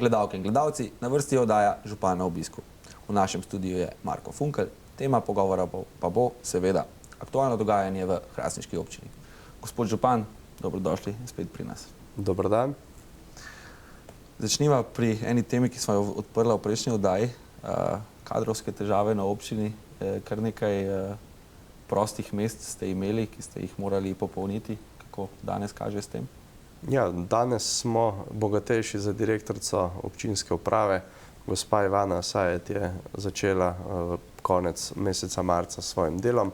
Gledalke in gledalci, na vrsti oddaja Župan na obisku. V našem studiu je Marko Funkelj, tema pogovora pa bo seveda aktualno dogajanje v hrastniški občini. Gospod župan, dobrodošli spet pri nas. Dober dan. Začniva pri eni temi, ki smo jo odprla v prejšnji oddaji, kadrovske težave na občini. Kar nekaj prostih mest ste imeli, ki ste jih morali popolniti. Kako danes kaže s tem? Ja, danes smo bogatejši za direktorico občinske uprave. Gospa Ivana Sajet je začela konec meseca marca s svojim delom.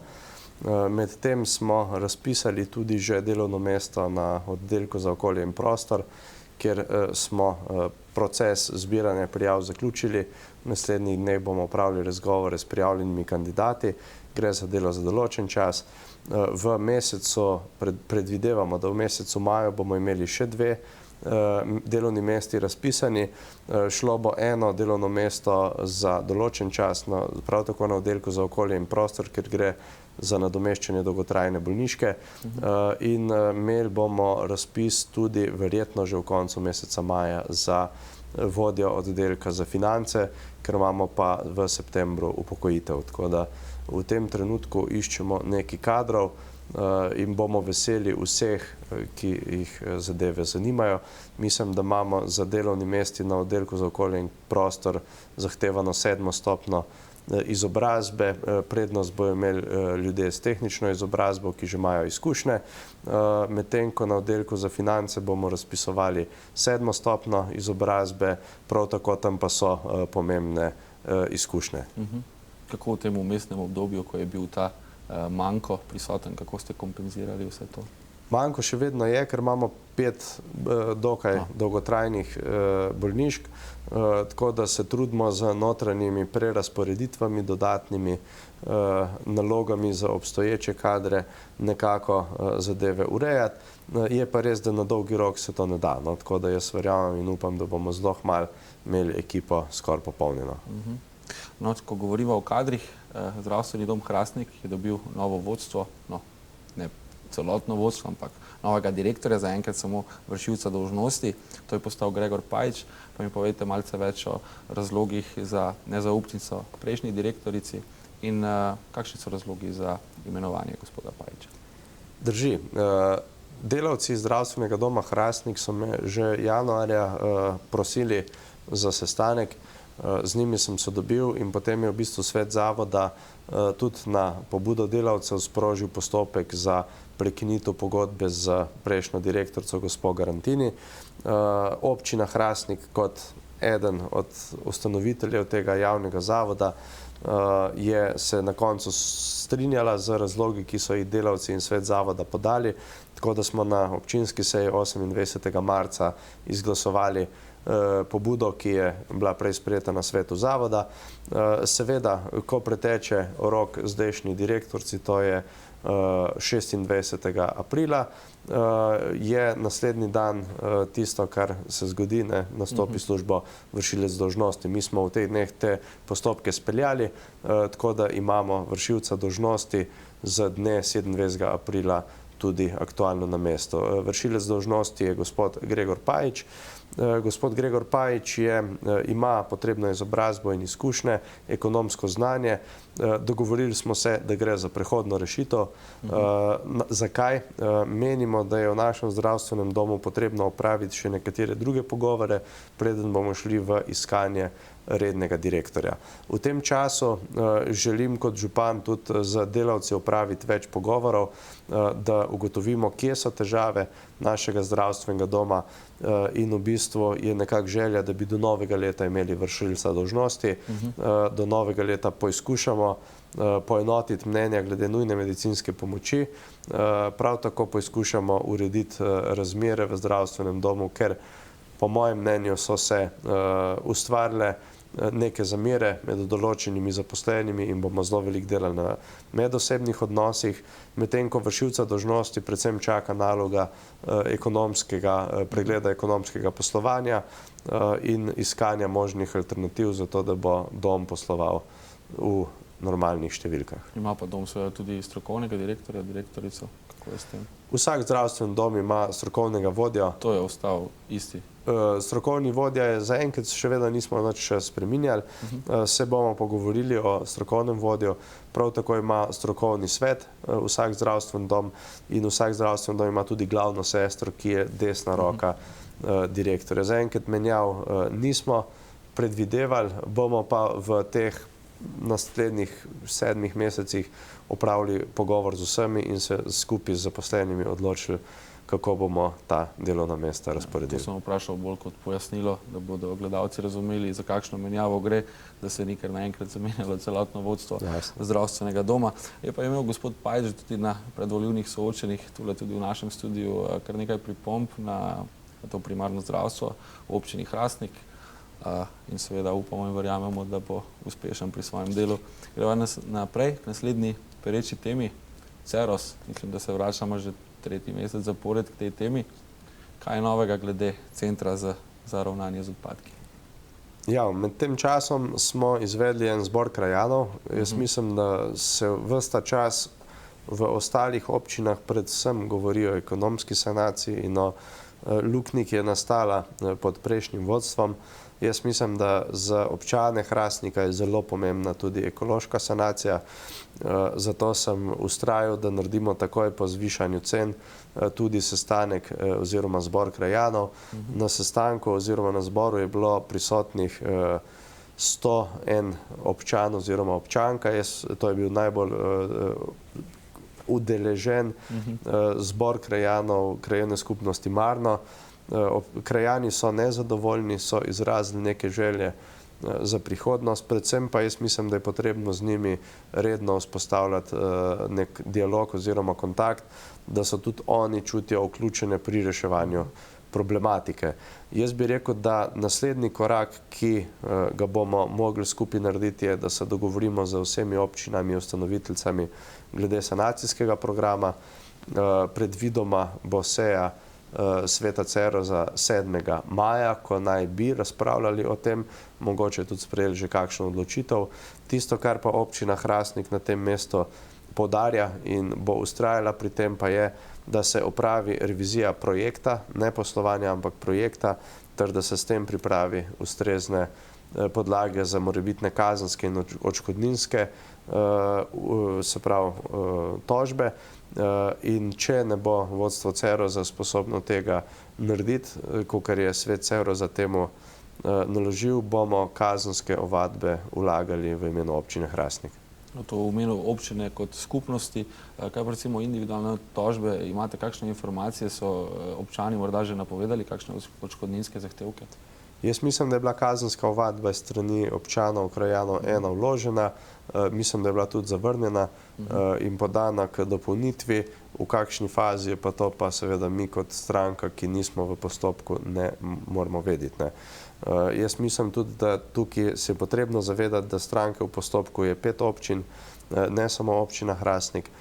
Medtem smo razpisali tudi že delovno mesto na oddelku za okolje in prostor, kjer smo proces zbiranja prijav zaključili. V naslednjih dneh bomo opravili razgovore s prijavljenimi kandidati. Gre za delo za določen čas. V mesecu, predvidevamo, da v mesecu maju bomo imeli še dve delovni mesti razpisani. Šlo bo eno delovno mesto za določen čas, prav tako na oddelku za okolje in prostor, ker gre za nadomeščanje dolgotrajne bolniške. In imeli bomo razpis tudi verjetno že v koncu meseca maja za vodjo oddelka za finance, ker imamo pa v septembru upokojitev. Tako da v tem trenutku iščemo nekaj kadrov in bomo veseli vseh, ki jih zadeve zanimajo. Mislim, da imamo za delovni mesti na oddelku za okolje in prostor zahtevano 7. stopnjo izobrazbe. Prednost bojo imeli ljudje s tehnično izobrazbo, ki že imajo izkušnje. Medtem ko na oddelku za finance bomo razpisovali 7. stopnjo izobrazbe, prav tako tam pa so pomembne izkušnje. Kako v tem vmesnem obdobju, ko je bil ta manko prisoten, kako ste kompenzirali vse to? Manko še vedno je, ker imamo 5 dokaj dolgotrajnih bolnišk, tako da se trudimo z notranjimi prerazporeditvami, dodatnimi nalogami za obstoječe kadre nekako zadeve urejati. Je pa res, da na dolgi rok se to ne da, tako da jaz verjamem in upam, da bomo zelo kmalu imeli ekipo skoraj popolnjeno. No, ko govorimo o kadrih, zdravstveni dom Hrastnik je dobil novo vodstvo, no, ne celotno vodstvo, ampak novega direktorja, zaenkrat samo vršilca dolžnosti. To je postal Gregor Pajič. Pa mi povejte malce več o razlogih za nezaupnico prejšnji direktorici in kakšni so razlogi za imenovanje gospoda Pajiča. Drži. Delavci zdravstvenega doma Hrastnik so me že januarja prosili za sestanek. Z njimi sem se dobil in potem je v bistvu svet zavoda tudi na pobudo delavcev sprožil postopek za prekinitev pogodbe z prejšnjo direktorico gospo Garantini. Občina Hrastnik kot eden od ustanoviteljev tega javnega zavoda je se na koncu strinjala z razlogi, ki so jih delavci in svet zavoda podali, tako da smo na občinski seji 28. marca izglasovali pobudo, ki je bila prej sprejeta na svetu zavoda. Seveda, ko preteče rok zdajšnji direktorici, to je 26. aprila, je naslednji dan tisto, kar se zgodi, nastopi službo vršilec dolžnosti. Mi smo v teh dneh te postopke speljali, tako da imamo vršilca dolžnosti z dne 27. aprila tudi aktualno na mesto. Vršilec dolžnosti je gospod Gregor Pajič. Gospod Gregor Pajič ima potrebno izobrazbo in izkušnje, ekonomsko znanje. Dogovorili smo se, da gre za prehodno rešitev. Zakaj? Menimo, da je v našem zdravstvenem domu potrebno opraviti še nekatere druge pogovore, preden bomo šli v iskanje rednega direktorja. V tem času želim kot župan tudi z delavci opraviti več pogovorov, da ugotovimo, kje so težave našega zdravstvenega doma in v bistvu je nekako želja, da bi do novega leta imeli vršilca dolžnosti. Do novega leta poizkušamo poenotiti mnenja glede nujne medicinske pomoči. Prav tako poizkušamo urediti razmere v zdravstvenem domu, ker po mojem mnenju so se ustvarile neke zamere med določenimi zaposlenimi in bomo zelo veliko delali na medosebnih odnosih, medtem ko vršilca dolžnosti predvsem čaka naloga pregleda ekonomskega poslovanja in iskanja možnih alternativ za to, da bo dom posloval v normalnih številkah. Ima pa dom seveda tudi strokovnega direktorja, direktorico. Kako je s tem? Vsak zdravstven dom ima strokovnega vodjo. To je ostal isti. Strokovni vodja je zaenkrat še vedno nismo nič spreminjali, se bomo pogovorili o strokovnem vodju, prav tako ima strokovni svet vsak zdravstveni dom in vsak zdravstveni dom ima tudi glavno sestro, ki je desna roka direktorja. Zaenkrat menjav nismo predvidevali, bomo pa v teh naslednjih 7 mesecih opravili pogovor z vsemi in se skupaj z zaposlenimi odločili, kako bomo ta delovna mesta razporedili. To sem vprašal bolj kot pojasnilo, da bodo gledalci razumeli, za kakšno menjavo gre, da se ni kar naenkrat zamenjalo celotno vodstvo zdravstvenega doma. Je pa imel gospod Pajč tudi na predvolilnih soočenjih, tudi v našem studiu, kar nekaj pripomb na to primarno zdravstvo v občini Hrastnik in seveda upamo in verjamemo, da bo uspešen pri svojem delu. Gremo naprej k naslednji pereči temi, Ceros. Mislim, da se vračamo že 3. mesec zapored k tej temi. Kaj je novega glede centra za ravnanje z odpadki? Ja, med tem časom smo izvedli en zbor krajanov. Jaz mislim, da se ves ta čas v ostalih občinah predvsem govori o ekonomski sanaciji in o luknji, ki je nastala pod prejšnjim vodstvom. Jaz mislim, da za občane Hrastnika je zelo pomembna tudi ekološka sanacija, zato sem vztrajal, da naredimo takoj po zvišanju cen tudi sestanek oziroma zbor krajanov. Na sestanku oziroma na zboru je bilo prisotnih 101 občan oziroma občanka. To je bil najbolj udeležen zbor krajanov krajevne skupnosti Marno. Krajani so nezadovoljni, so izrazili neke želje za prihodnost, predvsem pa jaz mislim, da je potrebno z njimi redno vzpostavljati nek dialog oziroma kontakt, da so tudi oni čutijo vključene pri reševanju problematike. Jaz bi rekel, da naslednji korak, ki ga bomo mogli skupaj narediti, je, da se dogovorimo z vsemi občinami, ustanoviteljicami glede sanacijskega programa. Predvidoma bo seja sveta Ceroza 7. maja, ko naj bi razpravljali o tem, mogoče tudi sprejeli že kakšno odločitev. Tisto, kar pa občina Hrastnik na tem mestu poudarja in bo vztrajala pri tem, pa je, da se opravi revizija projekta, ne poslovanja, ampak projekta, ter da se s tem pripravi ustrezne podlage za morebitne kazenske in odškodninske se pravi tožbe. In če ne bo vodstvo Ceroza sposobno tega narediti, kakor je svet Ceroza temu naložil, bomo kazenske ovadbe vlagali v imenu občine Hrastnik. To v imenu občine kot skupnosti, kaj pa recimo individualne tožbe, imate kakšne informacije, so občani morda že napovedali kakšne odškodninske zahtevke? Jaz mislim, da je bila kazenska ovadba strani občanov, krajanov ena vložena, mislim, da je bila tudi zavrnjena in podana k dopolnitvi. V kakšni fazi je pa to, pa seveda mi kot stranka, ki nismo v postopku, ne moramo vedeti. Jaz mislim tudi, da tukaj se je potrebno zavedati, da stranke v postopku je 5 občin, ne samo občina Hrastnik,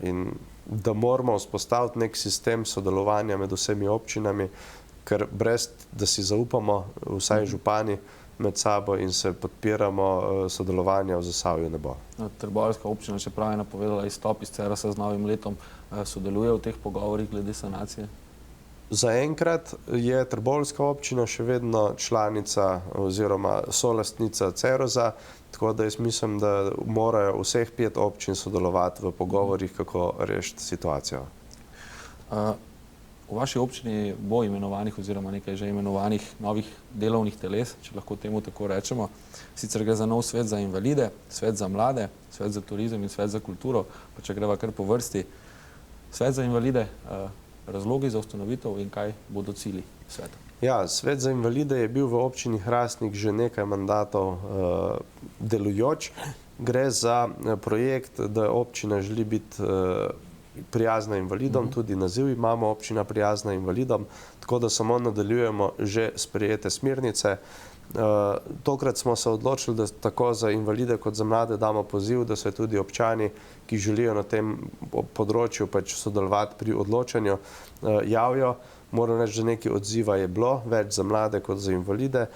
in da moramo vzpostaviti nek sistem sodelovanja med vsemi občinami, ker brez, da si zaupamo vsaj župani med sabo in se podpiramo, sodelovanja v Zasavju ne bo. Trboveljska občina, čeprav je napovedala izstop iz Ceroza z novim letom, sodeluje v teh pogovorih glede sanacije? Zaenkrat je Trboveljska občina še vedno članica oziroma solastnica Ceroza, tako da jaz mislim, da morajo vseh 5 občin sodelovati v pogovorih, kako rešiti situacijo. V vaši občini bo imenovanih oziroma nekaj že imenovanih novih delovnih teles, če lahko temu tako rečemo. Sicer gre za nov svet za invalide, svet za mlade, svet za turizem in svet za kulturo, pa če greva kar po vrsti. Svet za invalide, razlogi za ustanovitev in kaj bodo cilji sveta? Ja, svet za invalide je bil v občini Hrastnik že nekaj mandatov delujoč. Gre za projekt, da občina želi biti prijazna invalidom, tudi naziv imamo občina prijazna invalidom, tako da samo nadaljujemo že sprejete smernice. Tokrat smo se odločili, da tako za invalide kot za mlade damo poziv, da se tudi občani, ki želijo na tem področju pač sodelovati pri odločanju, javijo. Moram reči, da nekaj odziva je bilo, več za mlade kot za invalide.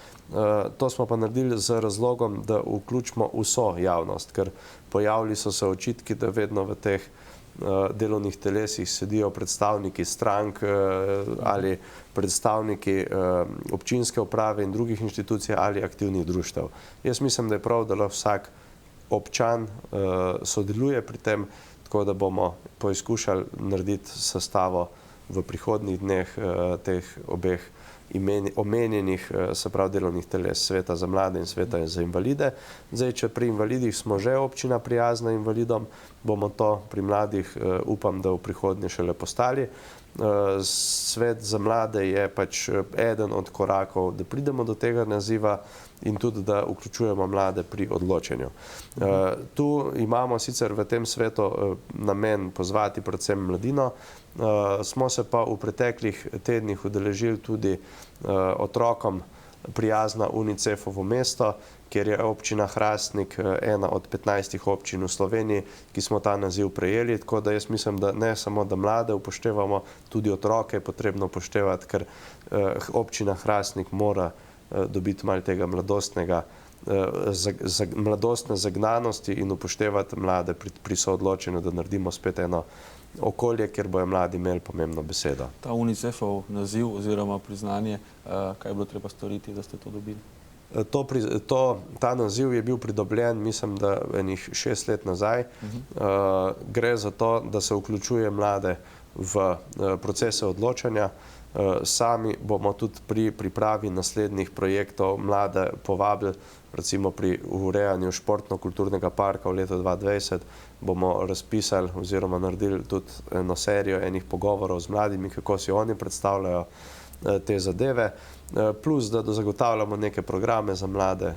To smo pa naredili z razlogom, da vključimo vso javnost, ker pojavili so se očitki, da vedno v teh delovnih telesih sedijo predstavniki strank ali predstavniki občinske uprave in drugih inštitucij ali aktivnih društev. Jaz mislim, da je prav, da lahko vsak občan sodeluje pri tem, tako da bomo poizkušali narediti sestavo v prihodnjih dneh teh obeh omenjenih, se pravi, delovnih teles, Sveta za mlade in Sveta za invalide. Zdaj, če pri invalidih smo že občina prijazna invalidom, bomo to pri mladih, upam, da v prihodnje šele postali. Svet za mlade je pač eden od korakov, da pridemo do tega naziva in tudi, da vključujemo mlade pri odločanju. Tu imamo sicer v tem svetu namen pozvati predvsem mladino, smo se pa v preteklih tednih udeležili tudi otrokom prijazna UNICEF-ovo mesto, kjer je občina Hrastnik ena od 15 občin v Sloveniji, ki smo ta naziv prejeli, tako da jaz mislim, da ne samo, da mlade upoštevamo, tudi otroke je potrebno upoštevati, ker občina Hrastnik mora dobiti malo tega mladostne zagnanosti in upoštevati mlade pri soodločenju, da naredimo spet eno okolje, kjer bojo mladi imeli pomembno besedo. Ta UNICEF-ov naziv oziroma priznanje, kaj je bilo treba storiti, da ste to dobili? Ta naziv je bil pridobljen, mislim, da enih 6 let nazaj. Gre za to, da se vključuje mlade v procese odločanja. Sami bomo tudi pri pripravi naslednjih projektov mlade povabili, recimo pri urejanju športno-kulturnega parka v letu 2020 bomo razpisali oziroma naredili tudi eno serijo enih pogovorov z mladimi, kako si oni predstavljajo te zadeve, plus da zagotavljamo neke programe za mlade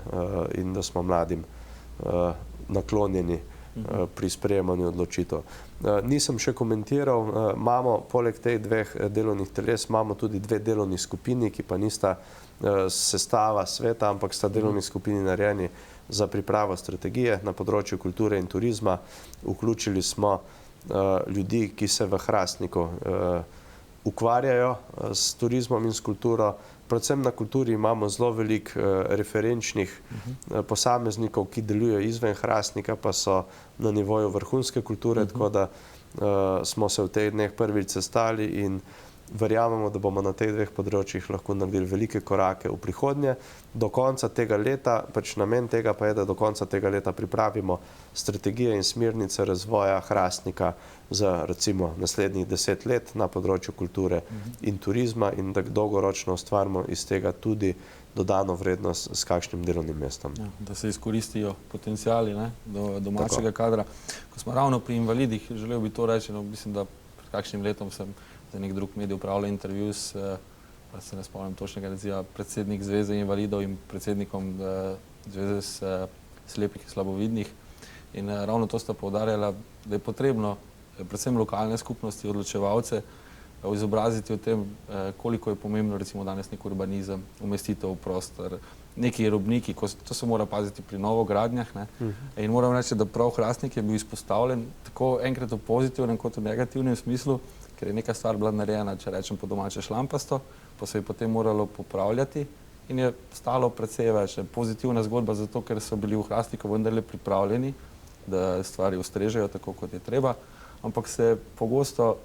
in da smo mladim naklonjeni pri sprejemanju odločitev. Nisem še komentiral, imamo poleg teh dveh delovnih teles, imamo tudi 2 delovni skupini, ki pa nista sestava sveta, ampak sta delovni skupini narejeni za pripravo strategije na področju kulture in turizma. Vključili smo ljudi, ki se v Hrastniku ukvarjajo s turizmom in s kulturo. Predvsem na kulturi imamo zelo veliko referenčnih posameznikov, ki delujejo izven Hrastnika, pa so na nivoju vrhunske kulture, tako da smo se v teh dneh prvič sestali in verjamemo, da bomo na teh 2 področjih lahko naredili velike korake v prihodnje. Do konca tega leta, pač namen tega pa je, da do konca tega leta pripravimo strategije in smernice razvoja Hrastnika za recimo naslednjih 10 let na področju kulture in turizma in da dolgoročno ustvarimo iz tega tudi dodano vrednost s kakšnim delovnim mestom. Ja, da se izkoristijo potenciali domačega kadra. Ko smo ravno pri invalidih, želel bi to reči, mislim, da pred kakšnim letom sem za nek drug medij upravljal intervju s, se ne spomnim točnega naziva, predsednik Zveze invalidov in predsednikom Zveze slepih in slabovidnih. In ravno to sta poudarjala, da je potrebno predvsem lokalne skupnosti, odločevalce, izobraziti o tem, koliko je pomembno recimo danes nek urbanizem, umestitev v prostor, neki robniki, to se mora paziti pri novogradnjah. In moram reči, da prav Hrastnik je bil izpostavljen tako enkrat v pozitivnem kot v negativnem smislu, ker je neka stvar bila narejena, če rečem po domače šlampasto, pa se je potem moralo popravljati in je stalo precej več. Pozitivna zgodba zato, ker so bili v Hrastniku vendarle pripravljeni, da stvari ustrežejo tako, kot je treba, ampak se pogosto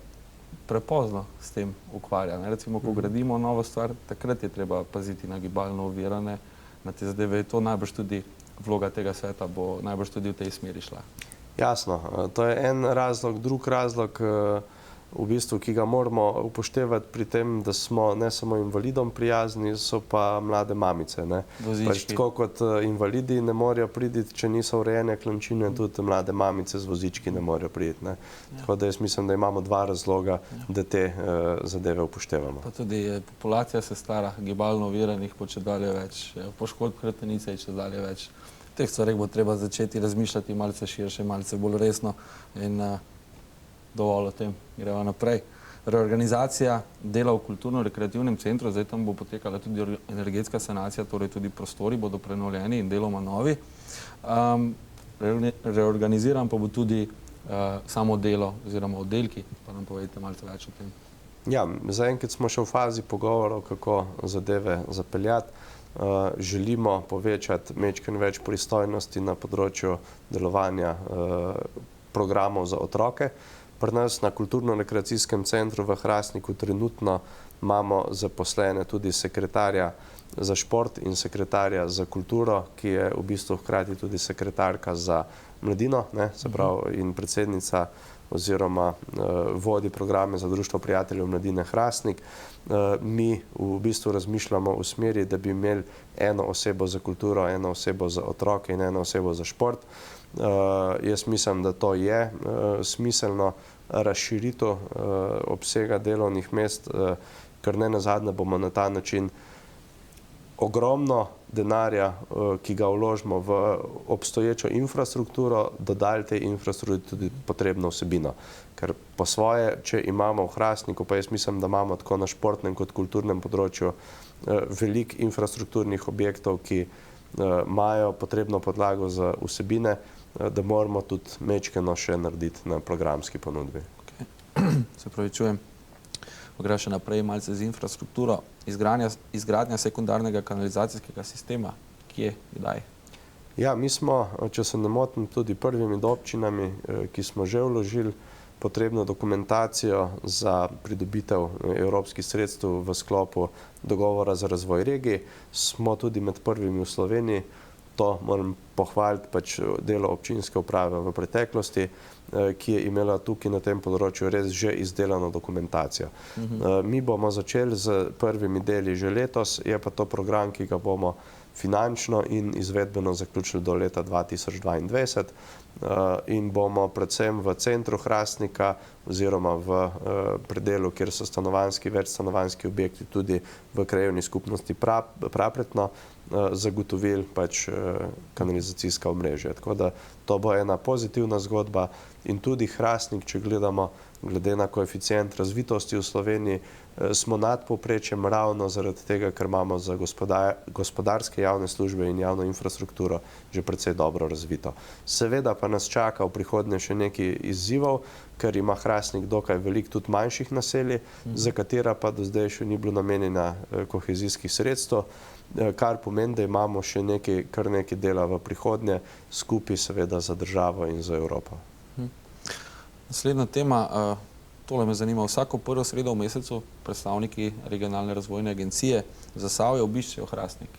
prepozno s tem ukvarja. Recimo, ko gradimo novo stvar, takrat je treba paziti na gibalno ovirane, na te zadeve. Je to najbrž tudi vloga tega sveta, bo najbrž tudi v tej smeri šla. Jasno, to je en razlog. Drug razlog, v bistvu, ki ga moramo upoštevati pri tem, da smo ne samo invalidom prijazni, so pa mlade mamice. Pač tako kot invalidi ne morejo priti, če niso urejene klančine, tudi mlade mamice z vozički ne morejo priti. Tako da jaz mislim, da imamo 2 razloga, da te zadeve upoštevamo. Pa tudi populacija se stara, gibalno oviranih bo čedalje več, poškodb hrbtenice je čedalje več. V teh stvareh bo treba začeti razmišljati malce širše, malce bolj resno in dovolj o tem, gremo naprej. Reorganizacija dela v kulturno-rekreativnem centru, zdaj tam bo potekala tudi energetska sanacija, torej tudi prostori bodo prenovljeni in deloma novi. Reorganiziran pa bo tudi samo delo oziroma oddelki, pa nam povedite malce več o tem. Ja, zaenkrat smo še v fazi pogovorov, kako zadeve zapeljati. Želimo povečati majčkeno več pristojnosti na področju delovanja programov za otroke. Pri nas na Kulturno-rekreacijskem centru v Hrastniku trenutno imamo zaposlene tudi sekretarja za šport in sekretarja za kulturo, ki je v bistvu hkrati tudi sekretarka za mladino, ne, se pravi, in predsednica oziroma vodi programe za Društvo prijateljev mladine Hrastnik. Mi v bistvu razmišljamo v smeri, da bi imeli eno osebo za kulturo, eno osebo za otroke in eno osebo za šport. Jaz mislim, da to je smiselno razširitev obsega delovnih mest, ker ne nazadnje bomo na ta način ogromno denarja, ki ga vložimo v obstoječo infrastrukturo, dodali tej infrastrukturi tudi potrebno vsebino. Ker po svoje, če imamo v Hrastniku, pa jaz mislim, da imamo tako na športnem kot kulturnem področju veliko infrastrukturnih objektov, ki imajo potrebno podlago za vsebine, da moramo tudi mečkeno še narediti na programski ponudbi. Se pravi, čujem. Gre še naprej malce z infrastrukturo. Izgradnja sekundarnega kanalizacijskega sistema. Kje, kdaj? Ja, mi smo, če se ne motim, tudi prvimi med občinami, ki smo že vložili potrebno dokumentacijo za pridobitev evropskih sredstev v sklopu dogovora za razvoj regij. Smo tudi med prvimi v Sloveniji. To moram pohvaliti pač delo občinske uprave v preteklosti, ki je imela tukaj na tem področju res že izdelano dokumentacijo. Mi bomo začeli z prvimi deli že letos, je pa to program, ki ga bomo finančno in izvedbeno zaključili do leta 2022 in bomo predvsem v centru Hrastnika oziroma v predelu, kjer so stanovanjski, večstanovanjski objekti, tudi v krajevni skupnosti Prapretno, zagotovili pač kanalizacijska omrežja. Tako da to bo ena pozitivna zgodba in tudi Hrastnik, če gledamo glede na koeficient razvitosti v Sloveniji, smo nad povprečjem ravno zaradi tega, ker imamo za gospodarske javne službe in javno infrastrukturo že precej dobro razvito. Seveda pa nas čaka v prihodnje še nekaj izzivov, ker ima Hrastnik dokaj veliko tudi manjših naselij, za katera pa do zdaj še ni bilo namenjena kohezijskih sredstev, kar pomeni, da imamo še kar nekaj dela v prihodnje, skupaj seveda za državo in za Evropo. Naslednja tema, tole me zanima, vsako prvo sredo v mesecu predstavniki Regionalne razvojne agencije Zasavje obiščejo Hrastnik.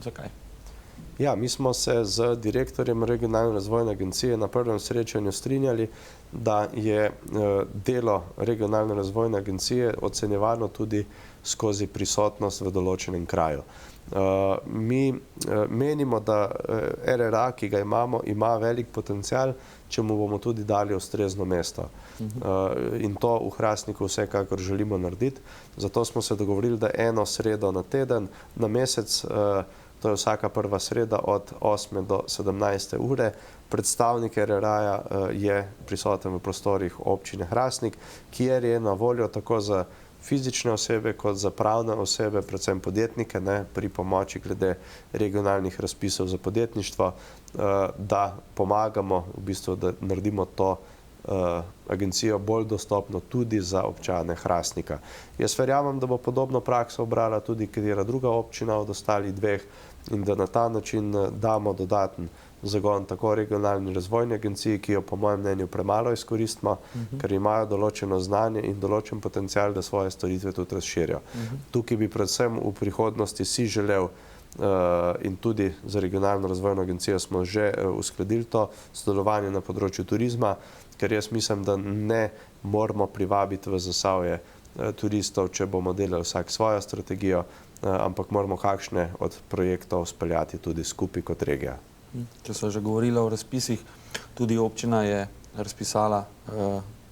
Zakaj? Ja, mi smo se z direktorjem Regionalne razvojne agencije na prvem srečanju strinjali, da je delo Regionalne razvojne agencije ocenjevano tudi skozi prisotnost v določenem kraju. Mi menimo, da RRA, ki ga imamo, ima velik potencial, če mu bomo tudi dali ustrezno mesto. In to v Hrastniku vsekakor želimo narediti. Zato smo se dogovorili, da eno sredo na teden, na mesec, to je vsaka prva sreda od 8. do 17. ure, predstavnik RRA je prisoten v prostorih občine Hrastnik, kjer je na voljo tako za fizične osebe kot za pravne osebe, predvsem podjetnike, pri pomoči glede regionalnih razpisov za podjetništvo, da pomagamo, v bistvu, da naredimo to agencijo bolj dostopno tudi za občane Hrastnika. Jaz verjamem, da bo podobno prakso obrala tudi katera druga občina od ostalih dveh in da na ta način damo dodaten zagon tako Regionalni razvojni agenciji, ki jo po mojem mnenju premalo izkoristimo, ker imajo določeno znanje in določen potencial, da svoje storitve tudi razširijo. Tukaj bi predvsem v prihodnosti si želel in tudi za Regionalno razvojno agencijo smo že uskladili to sodelovanje na področju turizma, ker jaz mislim, da ne moramo privabiti v Zasavje turistov, če bomo delali vsak svojo strategijo, ampak moramo kakšne od projektov speljati tudi skupaj kot regija. Če so že govorili o razpisih, tudi občina je razpisala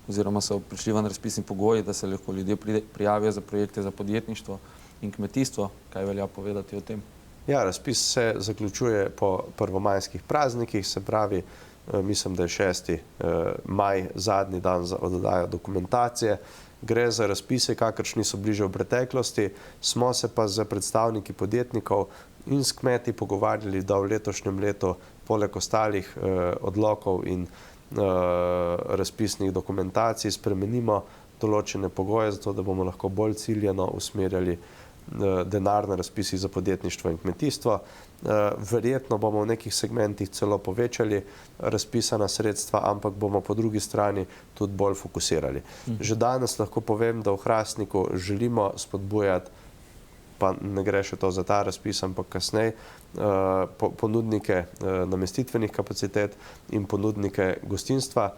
oziroma so prišli ven razpisni pogoji, da se lahko ljudje prijavijo za projekte za podjetništvo in kmetijstvo. Kaj velja povedati o tem? Ja, razpis se zaključuje po prvomajskih praznikih, se pravi, mislim, da je 6. maj zadnji dan za oddajo dokumentacije. Gre za razpise, kakršni so bili že v preteklosti, smo se pa z predstavniki podjetnikov in s kmeti pogovarjali, da v letošnjem letu poleg ostalih odlokov in razpisnih dokumentacij spremenimo določene pogoje, zato da bomo lahko bolj ciljano usmerjali denarne razpisi za podjetništvo in kmetijstvo. Verjetno bomo v nekih segmentih celo povečali razpisana sredstva, ampak bomo po drugi strani tudi bolj fokusirali. Že danes lahko povem, da v Hrastniku želimo spodbujati, pa ne gre še to za ta razpis, ampak kasneje, ponudnike namestitvenih kapacitet in ponudnike gostinstva,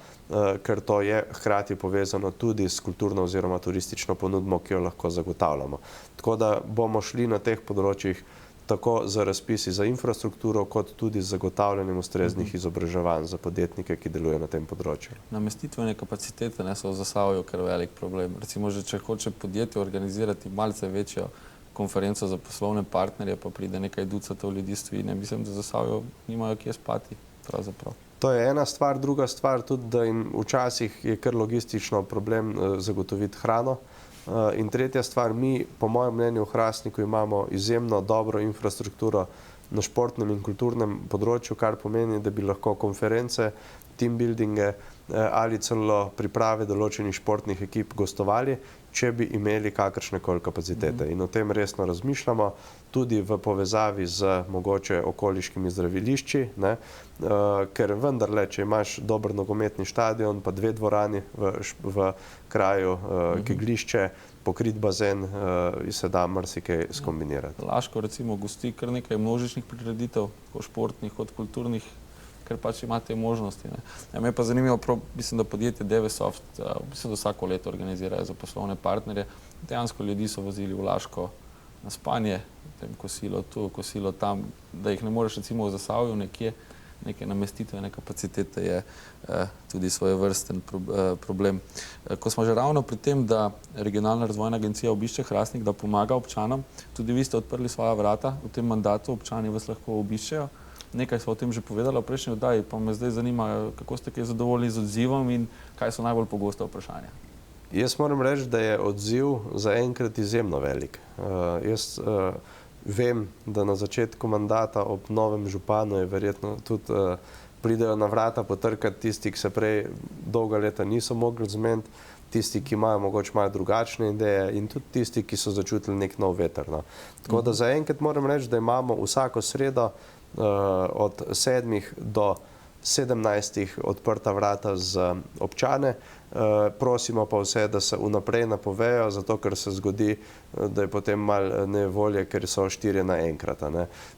ker to je hkrati povezano tudi s kulturno oziroma turistično ponudbo, ki jo lahko zagotavljamo. Tako da bomo šli na teh področjih tako za razpisi za infrastrukturo, kot tudi z zagotavljanjem ustreznih izobraževanj za podjetnike, ki delujejo na tem področju. Namestitvene kapacitete so v Zasavju kar velik problem. Recimo, že če hoče podjetje organizirati malce večjo konferenco za poslovne partnerje, pa pride nekaj ducatov ljudi s tujine. Mislim, da Zasavju nimajo kje spati, pravzaprav. To je ena stvar, druga stvar tudi, da jim včasih je kar logistično problem zagotoviti hrano. In tretja stvar, mi, po mojem mnenju, v Hrastniku imamo izjemno dobro infrastrukturo na športnem in kulturnem področju, kar pomeni, da bi lahko konference, team buildinge ali celo priprave določenih športnih ekip gostovali, če bi imeli kakršnekoli kapacitete. In o tem resno razmišljamo, tudi v povezavi z mogoče okoliškimi zdravilišči, ker vendarle, če imaš dober nogometni štadion, pa 2 dvorani v kraju, kegljišče, pokrit bazen, se da marsikaj skombinirati. Laško recimo gosti kar nekaj množičnih prireditev, tako športnih kot kulturnih, ker pač imate možnosti. Me je pa zanimivo, mislim, da podjetje Devesoft vsako leto organizirajo za poslovne partnerje. Dejansko ljudi so vozili v Laško na spanje, potem kosilo tu, kosilo tam, da jih ne moreš recimo v Zasavju nekje, neke namestitvene kapacitete je tudi svojevrsten problem. Ko smo že ravno pri tem, da Regionalna razvojna agencija obišče Hrastnik, da pomaga občanom, tudi vi ste odprli svoja vrata v tem mandatu, občani vas lahko obiščejo. Nekaj smo o tem že povedali v prejšnji oddaji, pa me zdaj zanima, kako ste kaj zadovoljni z odzivom in kaj so najbolj pogosta vprašanja. Jaz moram reči, da je odziv zaenkrat izjemno velik. Jaz vem, da na začetku mandata ob novem županu je verjetno tudi pridejo na vrata potrkati tisti, ki se prej dolga leta niso mogli zmeniti, tisti, ki imajo mogoče malo drugačne ideje in tudi tisti, ki so začutili nek nov veter. Tako da zaenkrat moram reči, da imamo vsako sredo od 7 do 17 odprta vrata za občane. Prosimo pa vse, da se vnaprej napovejo, zato ker se zgodi, da je potem malo nevolje, ker so 4 naenkrat.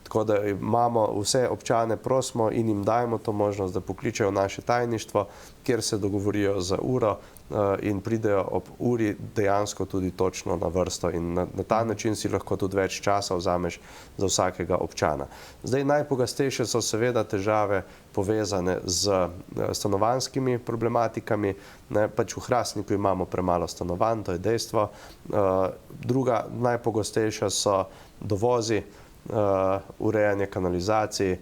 Tako da imamo vse občane, prosimo in jim dajemo to možnost, da pokličejo naše tajništvo, kjer se dogovorijo za uro in pridejo ob uri dejansko tudi točno na vrsto in na ta način si lahko tudi več časa vzameš za vsakega občana. Zdaj, najpogostejše so seveda težave povezane z stanovanjskimi problematikami. Pač v Hrastniku imamo premalo stanovanj, to je dejstvo. Druga najpogostejša so dovozi, urejanje kanalizacij,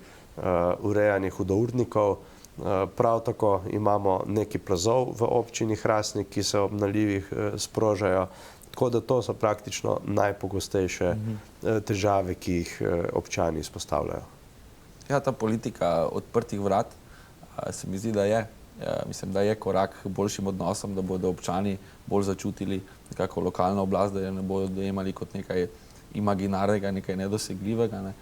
urejanje hudournikov. Prav tako imamo nekaj plazov v občini Hrastnik, ki se ob nalivih sprožajo. Tako da to so praktično najpogostejše težave, ki jih občani izpostavljajo. Ja, ta politika odprtih vrat se mi zdi, da je. Mislim, da je korak k boljšim odnosom, da bodo občani bolj začutili nekako lokalno oblast, da jo ne bodo dojemali kot nekaj imaginarnega, nekaj nedosegljivega.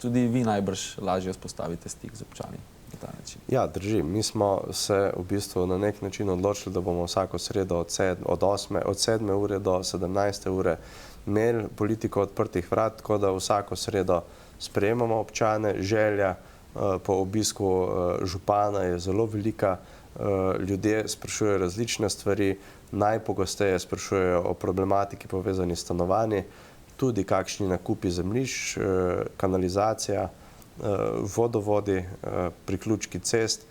Tudi vi najbrž lažje vzpostavite stik z občani na ta način. Ja, drži. Mi smo se v bistvu na nek način odločili, da bomo vsako sredo od 7. ure do 17. ure imeli politiko odprtih vrat, tako da vsako sredo sprejemamo občane. Želja po obisku župana je zelo velika. Ljudje sprašujejo različne stvari, najpogosteje sprašujejo o problematiki povezani s stanovanji, tudi kakšni nakupi zemljišč, kanalizacija, vodovodi, priključki cest,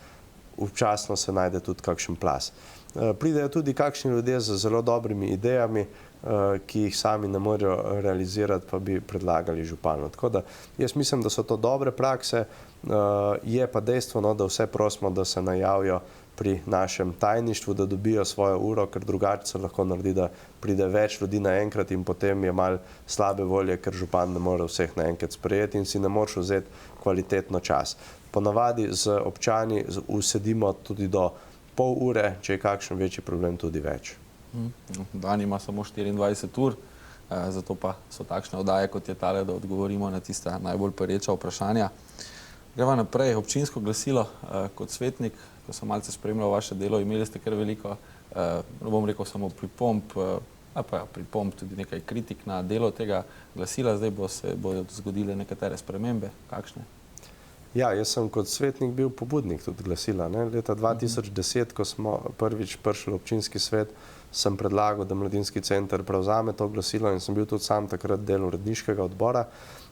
občasno se najde tudi kakšen plaz. Pridejo tudi kakšni ljudje z zelo dobrimi idejami, ki jih sami ne morejo realizirati, pa bi predlagali županu. Tako da jaz mislim, da so to dobre prakse, je pa dejstvo, da vse prosimo, da se najavijo pri našem tajništvu, da dobijo svojo uro, ker drugače se lahko naredi, da pride več ljudi naenkrat in potem je malo slabe volje, ker župan ne more vseh naenkrat sprejeti in si ne moreš vzeti kvalitetno čas. Ponavadi z občani usedimo tudi do pol ure, če je kakšen večji problem, tudi več. Dan ima samo 24 ur, zato pa so takšne oddaje, kot je tale, da odgovorimo na tista najbolj pereča vprašanja. Greva naprej. Občinsko glasilo kot svetnik, ko sem malce spremljal vaše delo, imeli ste kar veliko, ne bom rekel samo pripomb, pripomb tudi nekaj kritik na delo tega glasila. Zdaj bodo zgodile nekatere spremembe. Kakšne? Ja, jaz sem kot svetnik bil pobudnik tudi glasila. Leta 2010, ko smo prvič prišli v občinski svet, sem predlagal, da Mladinski center prevzame to glasilo in sem bil tudi sam takrat del uredniškega odbora.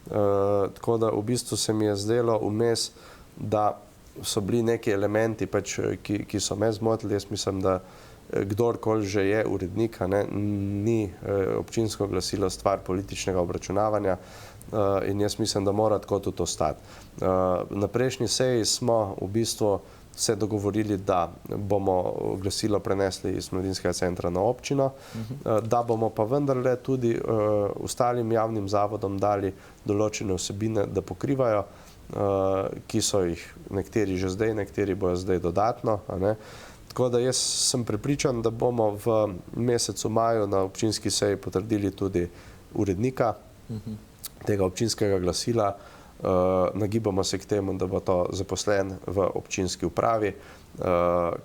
Tako da v bistvu se mi je zdelo vmes, da so bili neki elementi, ki so me zmotili. Jaz mislim, da kdorkoli že je urednik, ni občinsko glasilo stvar političnega obračunavanja, in jaz mislim, da mora tako tudi ostati. Na prejšnji seji smo v bistvu se dogovorili, da bomo glasilo prenesli iz Mladinskega centra na občino, da bomo pa vendarle tudi ostalim javnim zavodom dali določene vsebine, da pokrivajo, ki so jih nekateri že zdaj, nekateri bojo zdaj dodatno. Tako da jaz sem prepričan, da bomo v mesecu maju na občinski seji potrdili tudi urednika tega občinskega glasila. Nagibamo se k temu, da bo to zaposlen v občinski upravi,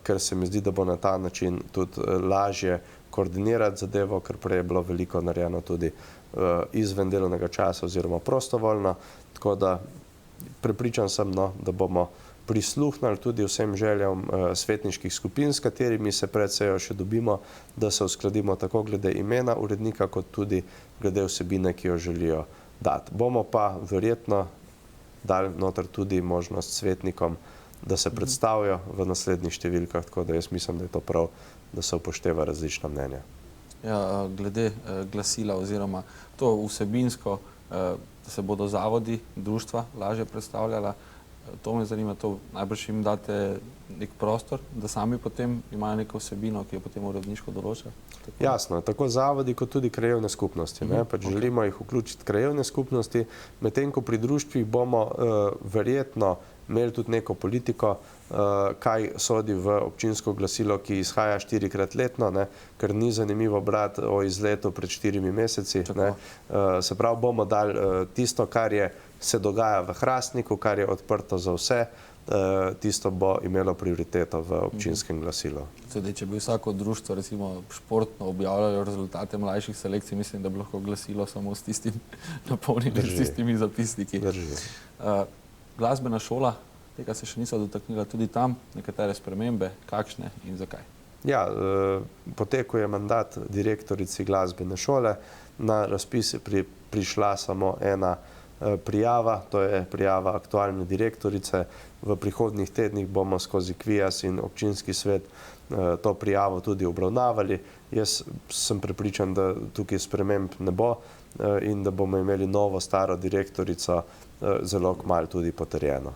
ker se mi zdi, da bo na ta način tudi lažje koordinirati zadevo, ker prej je bilo veliko narejeno tudi izven delovnega časa oziroma prostovoljno. Tako da prepričan sem, da bomo prisluhnili tudi vsem željam svetniških skupin, s katerimi se pred sejo še dobimo, da se uskladimo tako glede imena urednika, kot tudi glede vsebine, ki jo želijo dati. Bomo pa verjetno dali noter tudi možnost svetnikom, da se predstavijo v naslednjih številkah, tako da jaz mislim, da je to prav, da se upošteva različna mnenja. Ja, glede glasila oziroma to vsebinsko, da se bodo zavodi, društva lažje predstavljala, to me zanima, to najbrž jim date nek prostor, da sami potem imajo neko vsebino, ki jo potem uredniško določa? Jasno, tako zavodi kot tudi krajevne skupnosti. Želimo jih vključiti krajevne skupnosti, medtem ko pri društvih bomo verjetno imeli tudi neko politiko, kaj sodi v občinsko glasilo, ki izhaja 4-krat letno, ker ni zanimivo brati o izletu pred 4 meseci. Se pravi, bomo dali tisto, kar se dogaja v Hrastniku, kar je odprto za vse, tisto bo imelo prioriteto v občinskem glasilu. Če bi vsako društvo recimo športno objavljalo rezultate mlajših selekcij, mislim, da bi lahko glasilo samo s tistim napolnjenim, s tistimi zapisniki. Glasbena šola, tega se še niso dotaknila, tudi tam nekatere spremembe, kakšne in zakaj? Ja, potekel je mandat direktorici glasbene šole, na razpis je prišla samo ena prijava, to je prijava aktualne direktorice. V prihodnjih tednih bomo skozi KVIAZ in občinski svet to prijavo tudi obravnavali. Jaz sem prepričan, da tukaj sprememb ne bo in da bomo imeli novo staro direktorico zelo kmalu tudi potrjeno.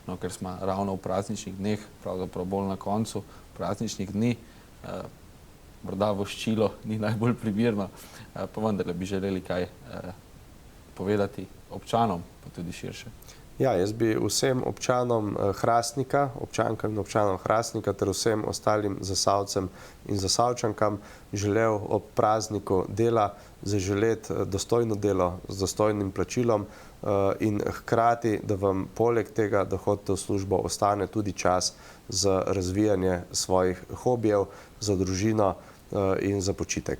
No, ker smo ravno v prazničnih dneh, pravzaprav bolj na koncu prazničnih dni, morda voščilo ni najbolj primerno, pa vendarle bi želeli kaj povedati občanom, pa tudi širše. Ja, jaz bi vsem občanom Hrastnika, občankam in občanom Hrastnika ter vsem ostalim Zasavcem in Zasavčankam želel ob prazniku dela zaželeti dostojno delo z dostojnim plačilom in hkrati, da vam poleg tega, da hodite v službo, ostane tudi čas za razvijanje svojih hobijev, za družino in za počitek.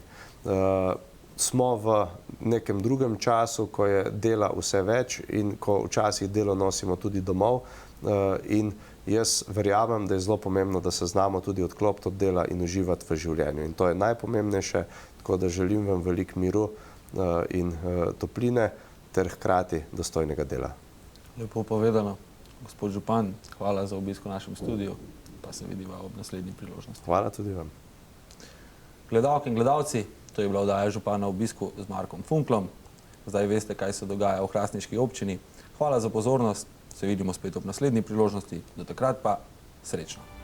Smo v nekem drugem času, ko je dela vse več in ko včasih delo nosimo tudi domov, in jaz verjamem, da je zelo pomembno, da se znamo tudi odklopiti od dela in uživati v življenju. In to je najpomembnejše, tako da želim vam veliko miru in topline ter hkrati dostojnega dela. Lepo povedano. Gospod župan, hvala za obisk v našem studiu, pa se vidiva ob naslednji priložnosti. Hvala tudi vam. Gledalke in gledalci, to je bila oddaja Župana v obisku z Markom Funklom. Zdaj veste, kaj se dogaja v hrastniški občini. Hvala za pozornost, se vidimo spet ob naslednji priložnosti. Do takrat pa srečno.